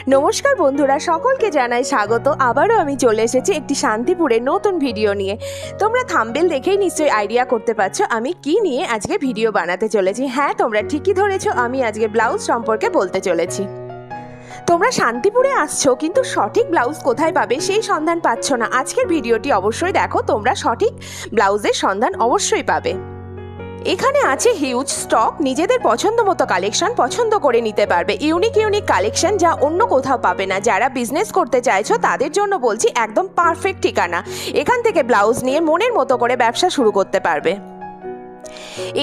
নমস্কার বন্ধুরা, সকলকে জানাই স্বাগত। আবারও আমি চলে এসেছি একটি শান্তিপুরের নতুন ভিডিও নিয়ে। তোমরা থাম্বনেল দেখেই নিশ্চয়ই আইডিয়া করতে পারছো আমি কি নিয়ে আজকে ভিডিও বানাতে চলেছি। হ্যাঁ, তোমরা ঠিকই ধরেছো, আমি আজকে ব্লাউজ সম্পর্কে বলতে চলেছি। তোমরা শান্তিপুরে আসছো কিন্তু সঠিক ব্লাউজ কোথায় পাবে সেই সন্ধান পাচ্ছ না। আজকের ভিডিওটি অবশ্যই দেখো, তোমরা সঠিক ব্লাউজের সন্ধান অবশ্যই পাবে। এখানে আছে হিউজ স্টক, নিজেদের পছন্দ মতো কালেকশন পছন্দ করে নিতে পারবে। ইউনিক কালেকশন যা অন্য কোথাও পাবে না। যারা বিজনেস করতে চাইছো তাদের জন্য বলছি একদম পারফেক্ট ঠিকানা। এখান থেকে ব্লাউজ নিয়ে মনের মতো করে ব্যবসা শুরু করতে পারবে।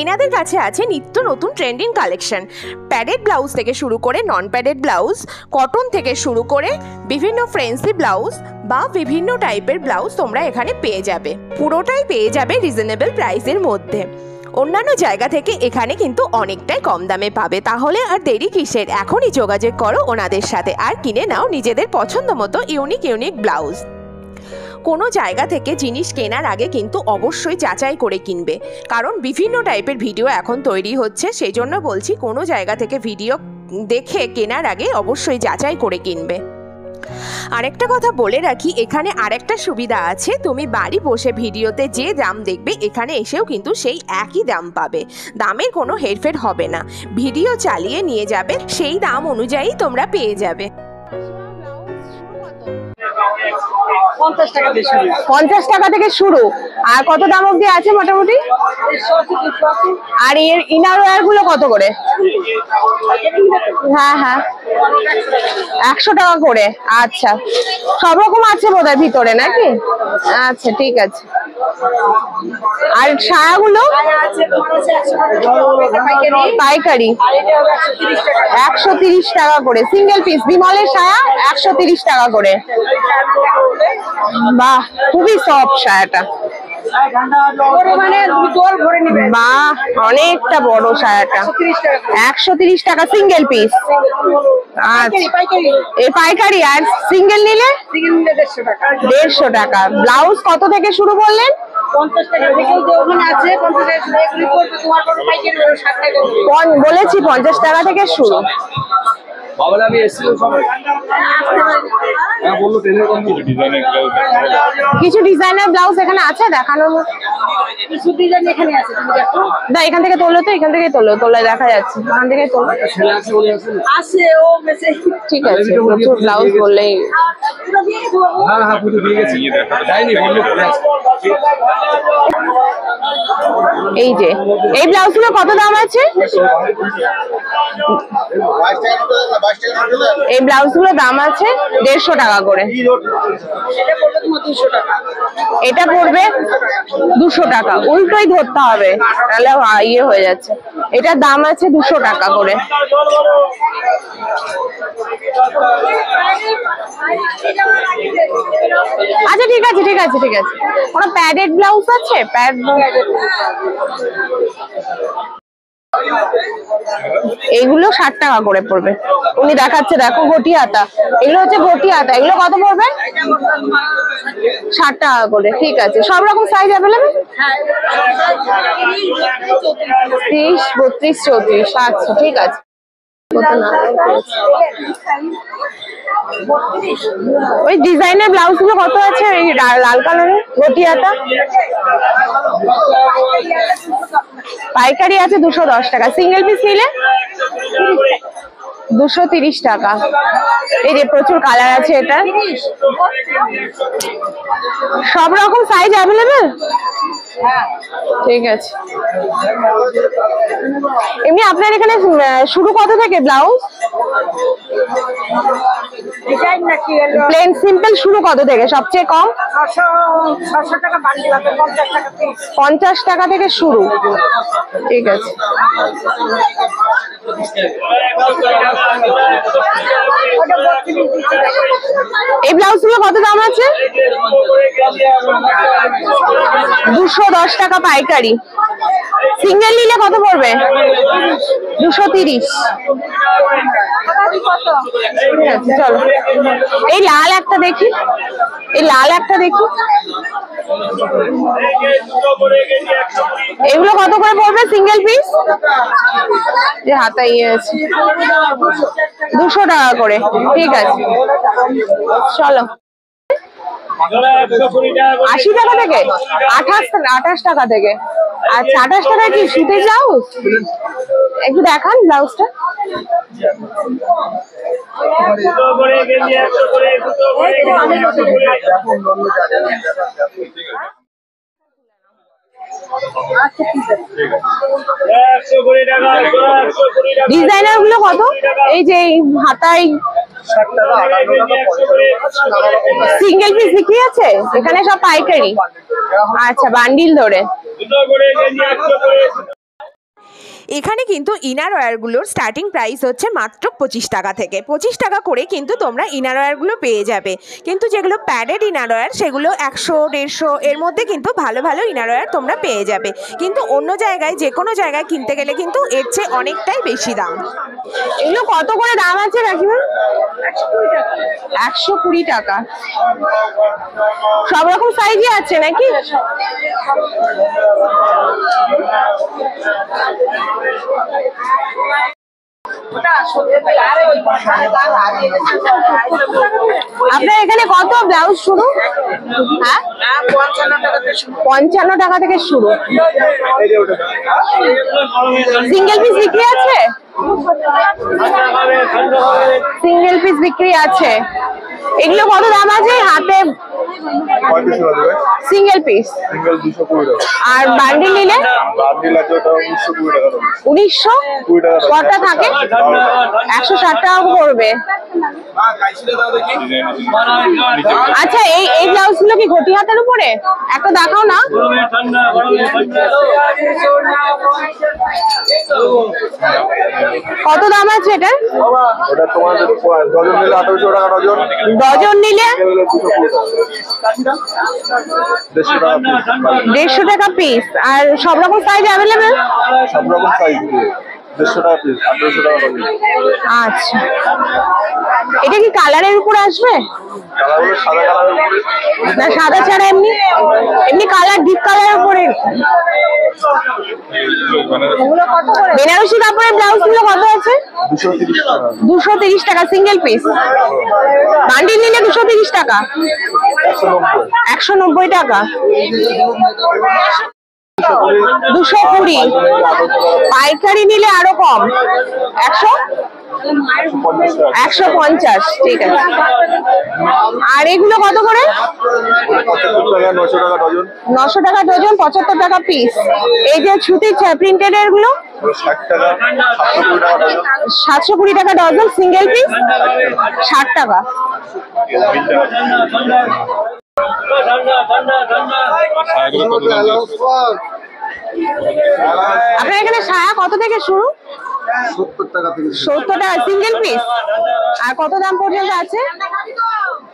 এনাদের কাছে আছে নিত্য নতুন ট্রেন্ডিং কালেকশন, প্যাডেড ব্লাউজ থেকে শুরু করে নন প্যাডেড ব্লাউজ, কটন থেকে শুরু করে বিভিন্ন ফ্যান্সি ব্লাউজ বা বিভিন্ন টাইপের ব্লাউজ তোমরা এখানে পেয়ে যাবে। পুরোটাই পেয়ে যাবে রিজনেবল প্রাইসের মধ্যে। অন্যান্য জায়গা থেকে এখানে কিন্তু অনেকটাই কম দামে পাবে। তাহলে আর দেরি কিসের, এখনই যোগাযোগ করো ওনাদের সাথে আর কিনে নাও নিজেদের পছন্দ মতো ইউনিক ব্লাউজ। কোনো জায়গা থেকে জিনিস কেনার আগে কিন্তু অবশ্যই যাচাই করে কিনবে, কারণ বিভিন্ন টাইপের ভিডিও এখন তৈরি হচ্ছে। সেই জন্য বলছি কোনো জায়গা থেকে ভিডিও দেখে কেনার আগে অবশ্যই যাচাই করে কিনবে। আরেকটা কথা বলে রাখি, এখানে আরেকটা সুবিধা আছে, তুমি বাড়ি বসে ভিডিওতে যে দাম দেখবে এখানে এসেও কিন্তু সেই একই দাম পাবে। দামের কোনো হেরফের হবে না, ভিডিও চালিয়ে নিয়ে যাবে, সেই দাম অনুযায়ী তোমরা পেয়ে যাবে। 50 টাকা থেকে শুরু। আর কত দাম অবধি আছে মোটামুটি? আর এর ইনার ওয়্যার গুলো কত করে? হ্যাঁ 100 টাকা করে। আচ্ছা, সব রকম আছে বোধহয় ভিতরে নাকি? আচ্ছা, ঠিক আছে। আর সায়াগুলো পাইকারি 130 টাকা করে সিঙ্গেল পিস। বিমলের সায়া 130 টাকা করে। বাহ, খুবই সফট সায়াটা। বাহ, অনেকটা বড় সায়াটা। 130 টাকা সিঙ্গেল পিস। আচ্ছা, এই পাইকারি। আর সিঙ্গেল নিলে 150 টাকা। ব্লাউজ কত থেকে শুরু বললেন? 50 টাকা থেকে আছে। 50 টাকা বলেছি 50 টাকা থেকে শুরু। কিছু ডিজাইনার ব্লাউজ এখানে আছে দেখানোর মতো? কিছু ডিজাইন এখানে আছে, তুমি দেখো। না, এখান থেকে তোলো তো, এখান থেকে তোলা দেখা যাচ্ছে। এখান থেকে তোলো আছে ও মেসে। ঠিক আছে, প্রচুর ব্লাউজ বললেই। হ্যাঁ পুরো দিয়ে গেছি, যাইনি বললে পড়ে আছে। এই যে এই ব্লাউজগুলো কত দাম আছে? এই ব্লাউজগুলো দাম আছে 150 টাকা করে। এটা পড়বে 200 টাকা। উল্টোই ধরতে হবে, তাহলে ইয়ে হয়ে যাচ্ছে। এটার দাম আছে 200 টাকা করে। আচ্ছা, ঠিক আছে। কোনো প্যাডেড ব্লাউজ আছে? এগুলো 60 টাকা করে পড়বে। উনি দেখাচ্ছে, দেখো ঘটি হাতা। এগুলো হচ্ছে ঘটি হাতা। এগুলো কত পড়বে? 60 টাকা করে। ঠিক আছে, সব রকম সাইজ অ্যাভেলেবেল? 30, 32, 34। আচ্ছা, ঠিক আছে। ওই ডিজাইনের ব্লাউজ গুলো কত আছে? এই লাল কালারের ঘটি হাতা পাইকারি আছে 210 টাকা। সিঙ্গেল পিস নিলে 230 টাকা। এই যে প্রচুর কালার আছে। এটা সব রকম সাইজ অ্যাভেলেবেল? ঠিক আছে। এমনি আপনার এখানে শুরু কত থেকে ব্লাউজ? ডিজাইন নাকি প্লেন সিম্পল শুরু কত থেকে? সবচেয়ে কম 600 টাকা বান্ডিল আছে। 50 টাকা পিস। 50 টাকা থেকে শুরু। ঠিক আছে। এই ব্লাউজগুলো কত দাম আছে? 210 টাকা পাইকারি। সিঙ্গেল নিলে কত পড়বে? 230। আছে, চলো এই লাল একটা দেখি, এই লাল একটা দেখি। এগুলো কত করে পড়বে সিঙ্গেল পিস? যে হাতাই আছে 200 টাকা করে, ঠিক আছে চলো। 80 টাকা থেকে 28 টাকা থেকে। আচ্ছা 28 টাকা কি সুতে ব্লাউজ? একটু দেখান ব্লাউজটা। ডিজাইনার গুলো কত? এই যে হাতাই সিঙ্গেল পিস বিক্রি আছে এখানে, সব পাইকারি। আচ্ছা বান্ডিল ধরে। এখানে কিন্তু ইনার ওয়্যারগুলোর স্টার্টিং প্রাইস হচ্ছে মাত্র 25 টাকা থেকে। 25 টাকা করে কিন্তু তোমরা ইনার ওয়্যারগুলো পেয়ে যাবে। কিন্তু যেগুলো প্যাডেড ইনার ওয়্যার সেগুলো 100-150 এর মধ্যে কিন্তু ভালো ভালো ইনার ওয়্যার তোমরা পেয়ে যাবে। কিন্তু অন্য জায়গায় যে কোনো জায়গায় কিনতে গেলে কিন্তু এর চেয়ে অনেকটাই বেশি দাম। এগুলো কত করে দাম আছে কাকিমা? 120 টাকা। সব রকম সাইজই আছে নাকি? আপনার এখানে কত ব্লাউজ শুরু? হ্যাঁ 55 টাকা থেকে শুরু। সিঙ্গেল পিস বিক্রি আছে? সিঙ্গেল পিস বিক্রি আছে। এগুলো কত দাম আছে হাতে? সিঙ্গেল পিস আর বান্ডিল নিলে 1900। কটা থাকে? 160 টাকা পড়বে। আচ্ছা এই ব্লাউজ গুলো কি ঘটি হাতের উপরে? একটা দেখাও না। কত দাম আছে এটা? ডজন নিলে 150 টাকা পিস। আর সব রকম সাইজ অ্যাভেলেবেল? সব রকম সাইজ 150 টাকা পিস, 1800 টাকা পিস। আচ্ছা এটা কি কালারের উপর আসবে? কালার সাদা কালারের উপরে না সাদা ছাড়া এমনি এমনি কালার ডিপ কালারের উপরে। বেনারসি কাপড়ের ব্লাউজ গুলো কত আছে? 230 টাকা। 230 টাকা সিঙ্গেল পিস। বান্ডিল নিলে 230 টাকা। 190 টাকা। 220। পাইকারি নিলে আরো কম 150। ঠিক আছে। আর এগুলো কত করে? 900 টাকা ডজন, 75 টাকা পিস। এই যে সুতির প্রিন্টেড এর গুলো 720 টাকা ডজন, সিঙ্গেল পিস 60 টাকা। আপনার এখানে সায়া কত থেকে শুরু? 70 টাকা থেকে। 70 টাকা সিঙ্গেল পিস। আর কত দাম পর্যন্ত আছে?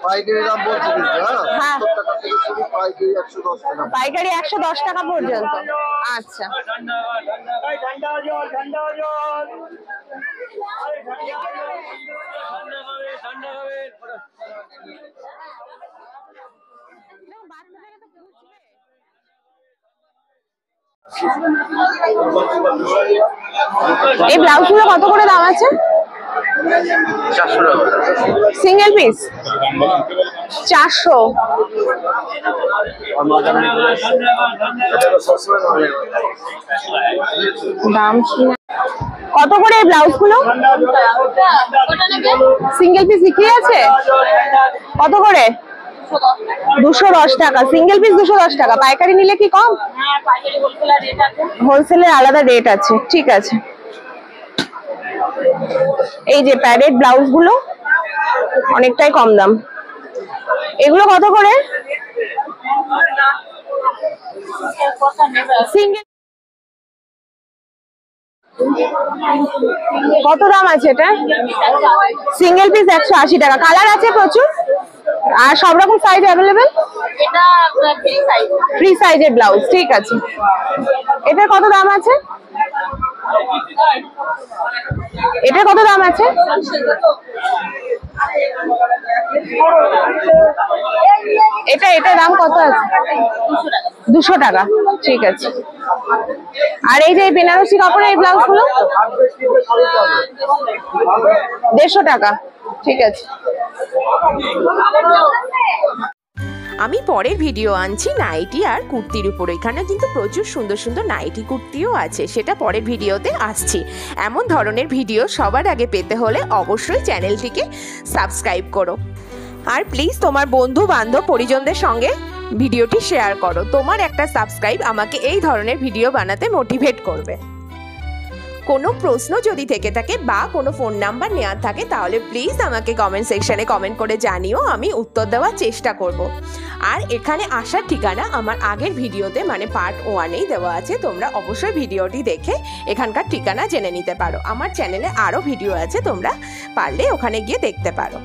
পাইকারি দাম বলছি কিন্তু, হ্যাঁ 70 টাকা থেকে শুরু, পাইকারি 110 টাকা। পাইকারি 110 টাকা পর্যন্ত। আচ্ছা এই ব্লাউজ গুলো কত করে দাম আছে? 400 টাকা সিঙ্গেল পিস 400। দাম কত করে এই ব্লাউজ গুলো? সিঙ্গেল পিস বিক্রি আছে কত করে? 210 টাকা সিঙ্গেল পিস। 210 টাকা। পাইকারি নিলে কি কম? হোলসেলের আলাদা রেট আছে। ঠিক আছে। এই যে প্যাডেড ব্লাউজ গুলো অনেকটাই কম দাম। এগুলো কত করে? সিঙ্গেল কত দাম আছে এটা? সিঙ্গেল পিস 180 টাকা। কালার আছে প্রচুর আর সব রকম সাইজ অ্যাভেলেবেল। এটা ফ্রি সাইজ। ফ্রি সাইজের ব্লাউজ। ঠিক আছে। এটার কত দাম আছে? এটা কত দাম আছে? এটা দাম কত আছে? 200 টাকা। ঠিক আছে। আর এই যে বেনারসি কাপড়ের এই ব্লাউজ গুলো 150 টাকা। ঠিক আছে। আমি পরের ভিডিও আনছি নাইটি আর কুর্তির উপর। এখানে কিন্তু প্রচুর সুন্দর সুন্দর নাইটি কুর্তিও আছে, সেটা পরের ভিডিওতে আসছি। এমন ধরনের ভিডিও সবার আগে পেতে হলে অবশ্যই চ্যানেলটিকে সাবস্ক্রাইব করো। আর প্লিজ তোমার বন্ধু বান্ধব পরিজনদের সঙ্গে ভিডিওটি শেয়ার করো। তোমার একটা সাবস্ক্রাইব আমাকে এই ধরনের ভিডিও বানাতে মোটিভেট করবে। কোনো প্রশ্ন যদি থেকে থাকে বা কোনো ফোন নাম্বার নেওয়ার থাকে তাহলে প্লিজ আমাকে কমেন্ট সেকশনে কমেন্ট করে জানিও, আমি উত্তর দেওয়ার চেষ্টা করব। আর এখানে আসার ঠিকানা আমার আগের ভিডিওতে মানে পার্ট 1-এই দেওয়া আছে, তোমরা অবশ্যই ভিডিওটি দেখে এখানকার ঠিকানা জেনে নিতে পারো। আমার চ্যানেলে আরও ভিডিও আছে, তোমরা পারলে ওখানে গিয়ে দেখতে পারো।